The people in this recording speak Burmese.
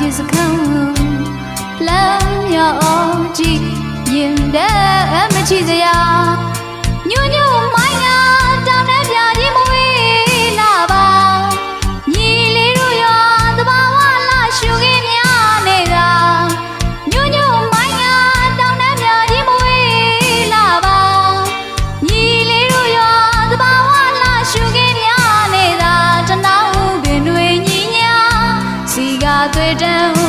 ပြစ်စခန်းလမ်းရောကြည့်ရင်တဲ့မချီစရာညွညွမိုင်းနာတောင်းတဲ့ပြကြီးမဝေးလာပါညီလေးတို့ရောသဘာဝလာရှုခင်းများနေတာညွညွမိုင်းနာတောင်းတဲ့ပြကြီးမဝေးလာပါညီလေးတို့ရောသဘာဝလာရှုခင်းများနေတာတနောင်းပင်တွေညီညာစီကသွေးတန်း